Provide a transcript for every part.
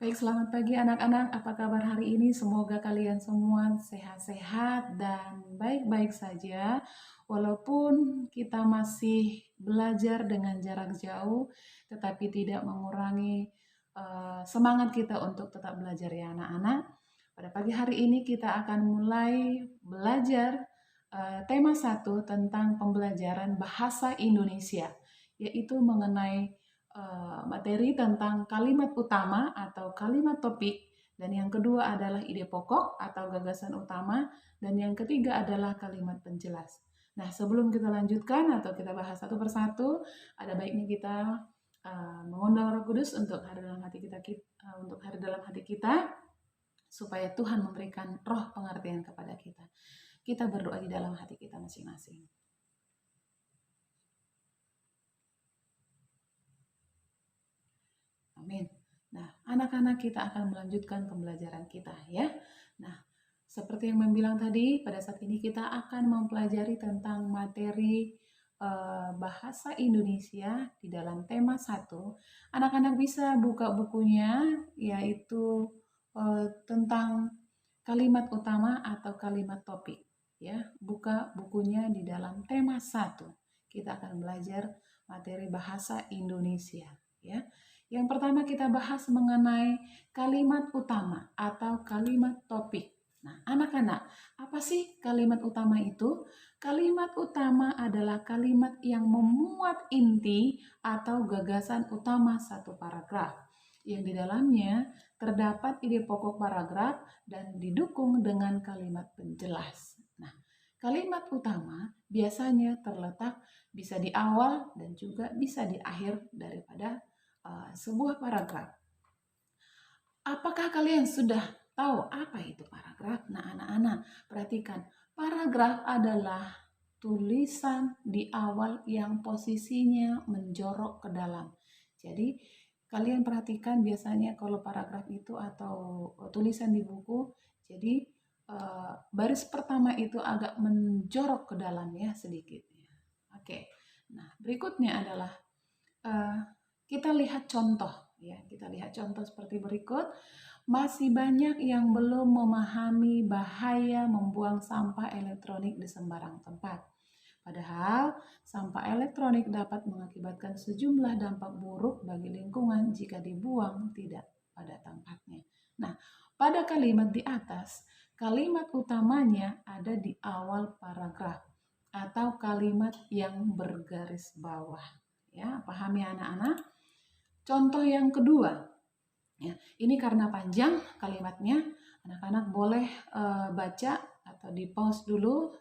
Baik, selamat pagi anak-anak. Apa kabar hari ini? Semoga kalian semua sehat-sehat dan baik-baik saja. Walaupun kita masih belajar dengan jarak jauh, tetapi tidak mengurangi semangat kita untuk tetap belajar ya anak-anak. Pada pagi hari ini kita akan mulai belajar tema 1 tentang pembelajaran bahasa Indonesia, yaitu mengenai materi tentang kalimat utama atau kalimat topik, dan yang kedua adalah ide pokok atau gagasan utama, dan yang ketiga adalah kalimat penjelas. Nah, sebelum kita lanjutkan atau kita bahas satu persatu, ada baiknya kita mengundang Roh Kudus untuk hadir dalam hati kita, supaya Tuhan memberikan roh pengertian kepada kita. Kita berdoa di dalam hati kita masing-masing. Amin. Nah, anak-anak, kita akan melanjutkan pembelajaran kita ya. Nah, seperti yang membilang tadi, pada saat ini kita akan mempelajari tentang materi bahasa Indonesia di dalam tema 1. Anak-anak bisa buka bukunya, yaitu tentang kalimat utama atau kalimat topik ya. Buka bukunya di dalam tema 1. Kita akan belajar materi bahasa Indonesia ya. Yang pertama kita bahas mengenai kalimat utama atau kalimat topik. Nah, anak-anak, apa sih kalimat utama itu? Kalimat utama adalah kalimat yang memuat inti atau gagasan utama satu paragraf, yang di dalamnya terdapat ide pokok paragraf dan didukung dengan kalimat penjelas. Nah, kalimat utama biasanya terletak bisa di awal dan juga bisa di akhir daripada sebuah paragraf. Apakah kalian sudah tahu apa itu paragraf? Nah, anak-anak, perhatikan. Paragraf adalah tulisan di awal yang posisinya menjorok ke dalam. Jadi, kalian perhatikan biasanya kalau paragraf itu atau tulisan di buku, jadi baris pertama itu agak menjorok ke dalam ya sedikit. Oke. Nah, berikutnya adalah kita lihat contoh ya. Kita lihat contoh seperti berikut. Masih banyak yang belum memahami bahaya membuang sampah elektronik di sembarang tempat. Padahal sampah elektronik dapat mengakibatkan sejumlah dampak buruk bagi lingkungan jika dibuang tidak pada tempatnya. Nah, pada kalimat di atas, kalimat utamanya ada di awal paragraf atau kalimat yang bergaris bawah. Ya, pahami anak-anak? Contoh yang kedua, ya, ini karena panjang kalimatnya, anak-anak boleh baca atau di pause dulu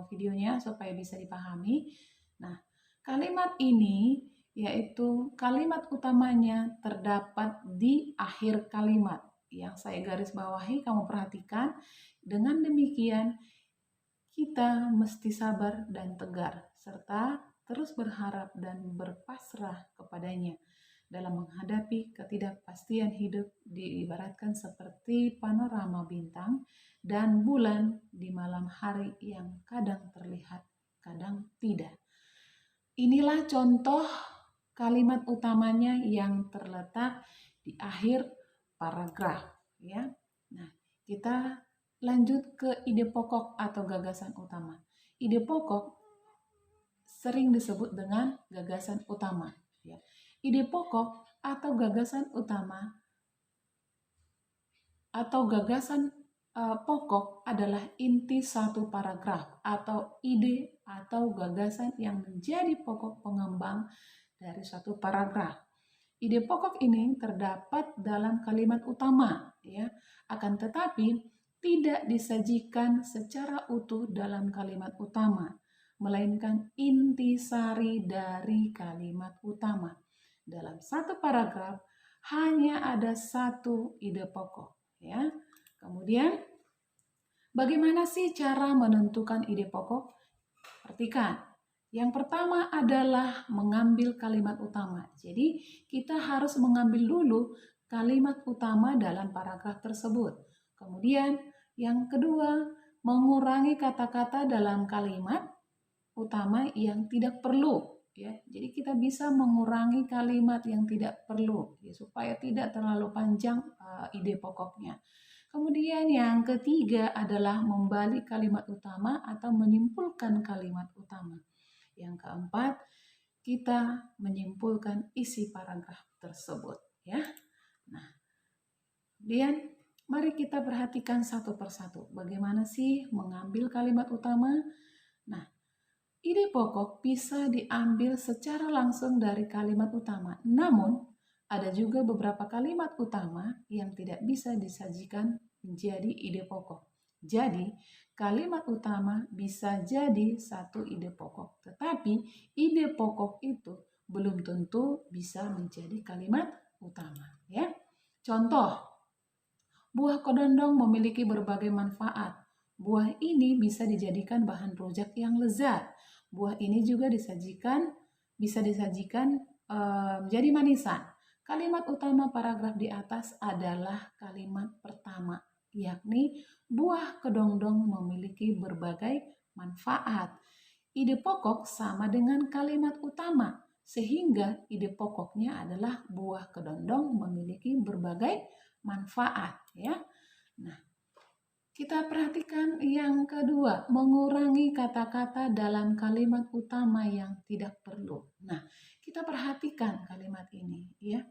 videonya supaya bisa dipahami. Nah, kalimat ini yaitu kalimat utamanya terdapat di akhir kalimat. Yang saya garis bawahi, kamu perhatikan. Dengan demikian, kita mesti sabar dan tegar, serta terus berharap dan berpasrah kepadanya. Dalam menghadapi ketidakpastian hidup diibaratkan seperti panorama bintang dan bulan di malam hari yang kadang terlihat, kadang tidak. Inilah contoh kalimat utamanya yang terletak di akhir paragraf ya. Nah, kita lanjut ke ide pokok atau gagasan utama. Ide pokok sering disebut dengan gagasan utama ya. Ide pokok atau gagasan utama atau gagasan pokok adalah inti satu paragraf atau ide atau gagasan yang menjadi pokok pengembang dari satu paragraf. Ide pokok ini terdapat dalam kalimat utama ya, akan tetapi tidak disajikan secara utuh dalam kalimat utama, melainkan intisari dari kalimat utama. Dalam satu paragraf hanya ada satu ide pokok ya. Kemudian bagaimana sih cara menentukan ide pokok? Perhatikan. Yang pertama adalah mengambil kalimat utama. Jadi kita harus mengambil dulu kalimat utama dalam paragraf tersebut. Kemudian yang kedua, mengurangi kata-kata dalam kalimat utama yang tidak perlu ya. Jadi kita bisa mengurangi kalimat yang tidak perlu ya, supaya tidak terlalu panjang ide pokoknya. Kemudian yang ketiga adalah membalik kalimat utama atau menyimpulkan kalimat utama. Yang keempat, kita menyimpulkan isi paragraf tersebut ya. Nah, kemudian mari kita perhatikan satu persatu. Bagaimana sih mengambil kalimat utama? Nah, ide pokok bisa diambil secara langsung dari kalimat utama. Namun, ada juga beberapa kalimat utama yang tidak bisa disajikan menjadi ide pokok. Jadi, kalimat utama bisa jadi satu ide pokok. Tetapi, ide pokok itu belum tentu bisa menjadi kalimat utama. Ya. Contoh, buah kedondong memiliki berbagai manfaat. Buah ini bisa dijadikan bahan rujak yang lezat. Buah ini juga bisa disajikan menjadi manisan. Kalimat utama paragraf di atas adalah kalimat pertama, yakni buah kedondong memiliki berbagai manfaat. Ide pokok sama dengan kalimat utama, sehingga ide pokoknya adalah buah kedondong memiliki berbagai manfaat ya. Nah, kita perhatikan yang kedua, mengurangi kata-kata dalam kalimat utama yang tidak perlu. Nah, kita perhatikan kalimat ini ya.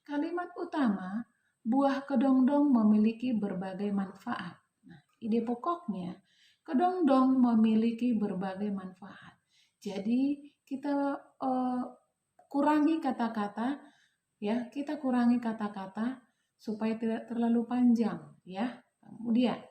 Kalimat utama, buah kedondong memiliki berbagai manfaat. Nah, ide pokoknya, kedondong memiliki berbagai manfaat. Jadi, kita kurangi kata-kata ya, kita kurangi kata-kata supaya tidak terlalu panjang ya. Kemudian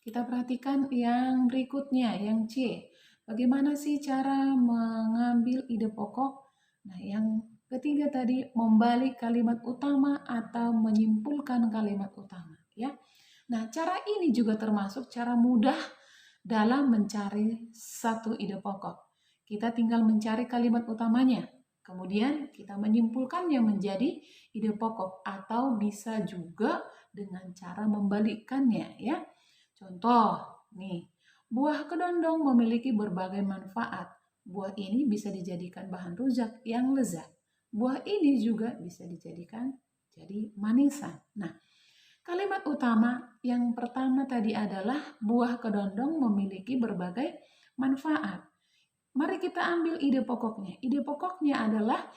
kita perhatikan yang berikutnya, yang C. Bagaimana sih cara mengambil ide pokok? Nah, yang ketiga tadi membalik kalimat utama atau menyimpulkan kalimat utama ya. Nah, cara ini juga termasuk cara mudah dalam mencari satu ide pokok. Kita tinggal mencari kalimat utamanya. Kemudian kita menyimpulkannya menjadi ide pokok atau bisa juga dengan cara membalikkannya ya. Contoh, nih, buah kedondong memiliki berbagai manfaat. Buah ini bisa dijadikan bahan rujak yang lezat. Buah ini juga bisa dijadikan jadi manisan. Nah, kalimat utama yang pertama tadi adalah buah kedondong memiliki berbagai manfaat. Mari kita ambil ide pokoknya. Ide pokoknya adalah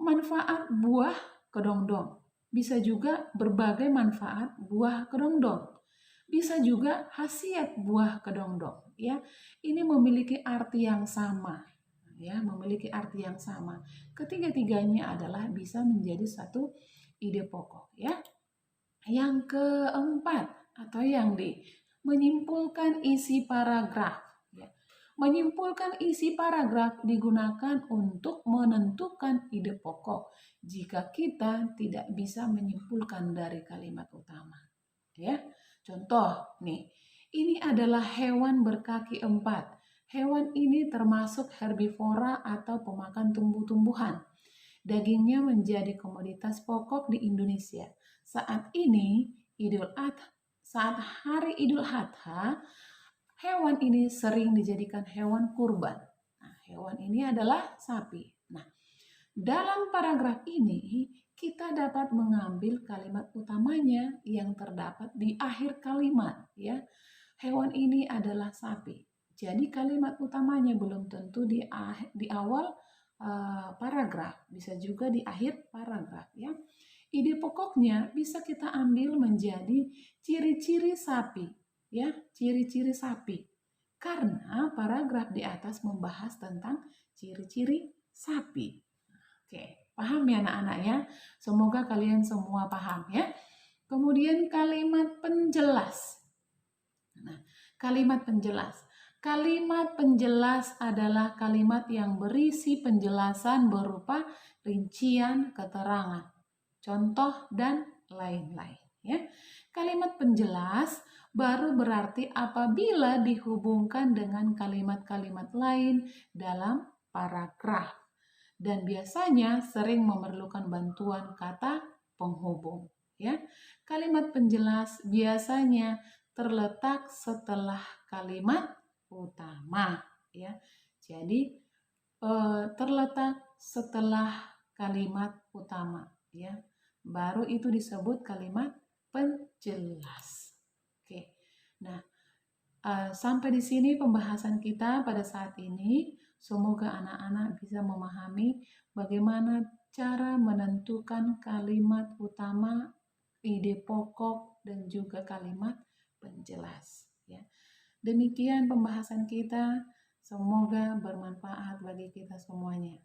manfaat buah kedondong. Bisa juga berbagai manfaat buah kedondong. Bisa juga khasiat buah kedondong ya. Ini memiliki arti yang sama ya, memiliki arti yang sama. Ketiga-tiganya adalah bisa menjadi satu ide pokok ya. Yang keempat atau yang D, menyimpulkan isi paragraf ya. Menyimpulkan isi paragraf digunakan untuk menentukan ide pokok jika kita tidak bisa menyimpulkan dari kalimat utama ya. Contoh nih, ini adalah hewan berkaki 4. Hewan ini termasuk herbivora atau pemakan tumbuh-tumbuhan. Dagingnya menjadi komoditas pokok di Indonesia. Saat ini, saat hari Idul Adha, hewan ini sering dijadikan hewan kurban. Nah, hewan ini adalah sapi. Nah, dalam paragraf ini kita dapat mengambil kalimat utamanya yang terdapat di akhir kalimat ya. Hewan ini adalah sapi. Jadi kalimat utamanya belum tentu di awal paragraf, bisa juga di akhir paragraf ya. Ide pokoknya bisa kita ambil menjadi ciri-ciri sapi ya, ciri-ciri sapi. Karena paragraf di atas membahas tentang ciri-ciri sapi. Oke, paham ya anak-anak ya? Semoga kalian semua paham ya. Kemudian kalimat penjelas. Nah, kalimat penjelas. Kalimat penjelas adalah kalimat yang berisi penjelasan berupa rincian, keterangan, contoh, dan lain-lain. Ya. Kalimat penjelas baru berarti apabila dihubungkan dengan kalimat-kalimat lain dalam paragraf. Dan biasanya sering memerlukan bantuan kata penghubung ya. Kalimat penjelas biasanya terletak setelah kalimat utama ya. Jadi terletak setelah kalimat utama, ya. Baru itu disebut kalimat penjelas. Oke. Nah, sampai di sini pembahasan kita pada saat ini. Semoga anak-anak bisa memahami bagaimana cara menentukan kalimat utama, ide pokok, dan juga kalimat penjelas. Ya. Demikian pembahasan kita. Semoga bermanfaat bagi kita semuanya.